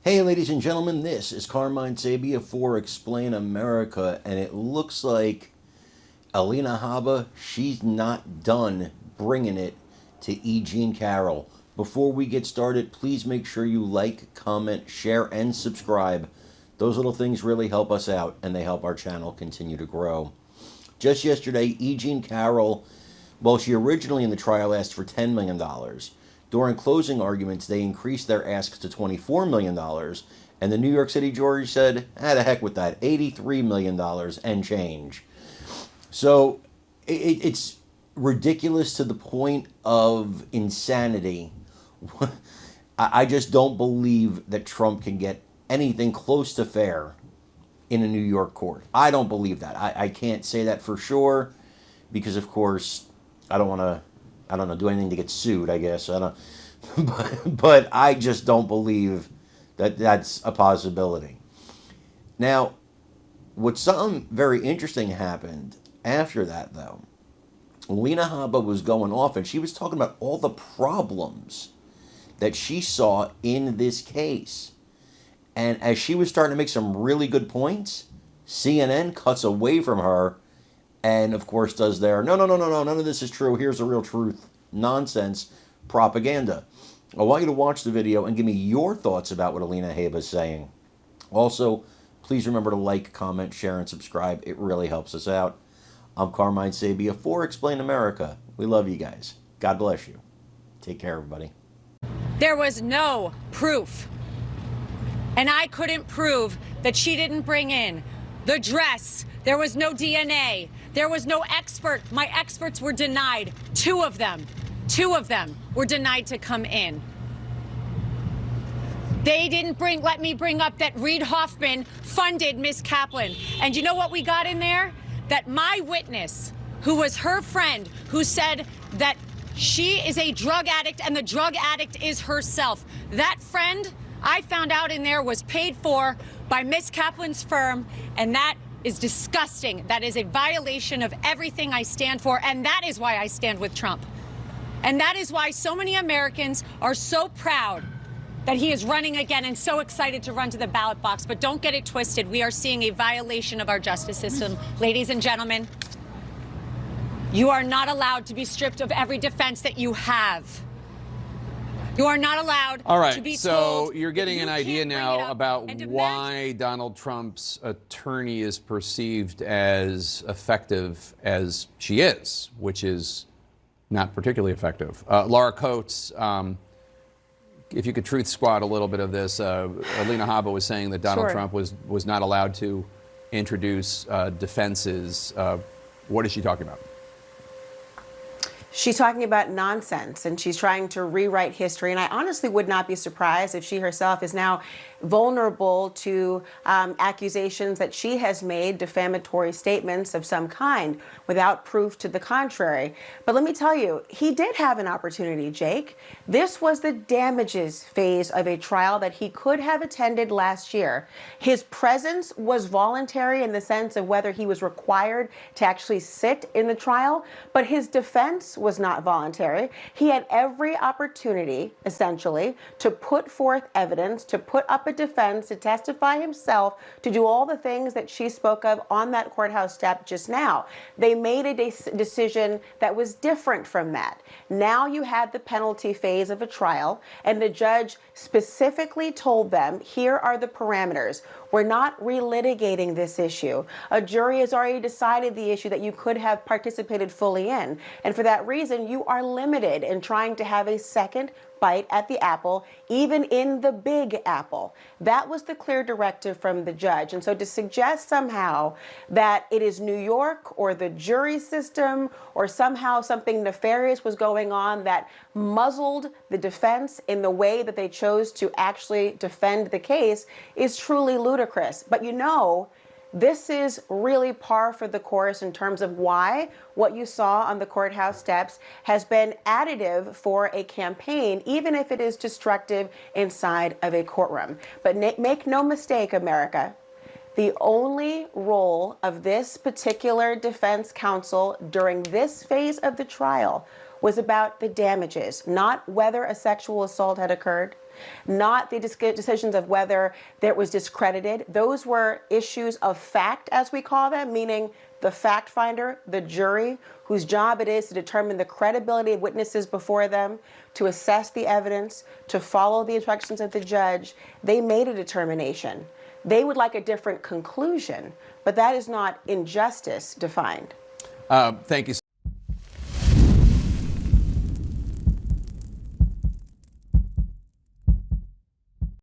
Hey, ladies and gentlemen, this is Carmine Sabia for Explain America, and it looks like Alina Habba, she's not done bringing it to E. Jean Carroll. Before we get started, please make sure you like, comment, share, and subscribe. Those little things really help us out, and they help our channel continue to grow. Just yesterday, E. Jean Carroll, well, she originally in the trial asked for $10 million. During closing arguments, they increased their ask to $24 million, and the New York City jury said, the heck with that, $83 million and change. So it's ridiculous to the point of insanity. I just don't believe that Trump can get anything close to fair in a New York court. I don't believe that. I can't say that for sure because, of course, I don't want to, do anything to get sued, I guess. I don't, but I just don't believe that that's a possibility. Now, something very interesting happened after that, though. Alina Habba was going off, and she was talking about all the problems that she saw in this case. And as she was starting to make some really good points, CNN cuts away from her and, of course, does their, no, none of this is true, here's the real truth, nonsense, propaganda. I want you to watch the video and give me your thoughts about what Alina Habba is saying. Also, please remember to like, comment, share, and subscribe. It really helps us out. I'm Carmine Sabia for Explain America. We love you guys. God bless you. Take care, everybody. There was no proof. And I couldn't prove that she didn't bring in the dress. There was no DNA. There was no expert. My experts were denied. Two of them were denied to come in. They didn't let me bring up that Reid Hoffman funded Miss Kaplan. And you know what we got in there? That my witness, who was her friend, who said that she is a drug addict and the drug addict is herself. That friend, I found out in there, was paid for by Miss Kaplan's firm, and that is disgusting. That is a violation of everything I stand for, and that is why I stand with Trump. And that is why so many Americans are so proud that he is running again and so excited to run to the ballot box. But don't get it twisted. We are seeing a violation of our justice system. Ladies and gentlemen, you are not allowed to be stripped of every defense that you have. You are not allowed to be told. So you're getting an idea now about why Donald Trump's attorney is perceived as effective as she is, which is not particularly effective. Laura Coates, if you could truth squat a little bit of this, Alina Habba was saying that Donald Trump was not allowed to introduce defenses. What is she talking about? She's talking about nonsense, and she's trying to rewrite history. And I honestly would not be surprised if she herself is now vulnerable to accusations that she has made defamatory statements of some kind without proof to the contrary. But let me tell you, he did have an opportunity, Jake. This was the damages phase of a trial that he could have attended last year. His presence was voluntary in the sense of whether he was required to actually sit in the trial, but his defense was not voluntary. He had every opportunity, essentially, to put forth evidence, to put up a defense, to testify himself, to do all the things that she spoke of on that courthouse step just now. They made a decision that was different from that. Now you had the penalty phase of a trial, and the judge specifically told them, here are the parameters. We're not relitigating this issue. A jury has already decided the issue that you could have participated fully in. And for that reason, you are limited in trying to have a second bite at the apple, even in the big apple. That was the clear directive from the judge. And so to suggest somehow that it is New York or the jury system or somehow something nefarious was going on that muzzled the defense in the way that they chose to actually defend the case is truly ludicrous. But you know, this is really par for the course in terms of why what you saw on the courthouse steps has been additive for a campaign, even if it is destructive inside of a courtroom. But make no mistake, America, the only role of this particular defense counsel during this phase of the trial was about the damages, not whether a sexual assault had occurred, not the decisions of whether there was discredited. Those were issues of fact, as we call them, meaning the fact finder, the jury, whose job it is to determine the credibility of witnesses before them, to assess the evidence, to follow the instructions of the judge. They made a determination. They would like a different conclusion, but that is not injustice defined. Thank you.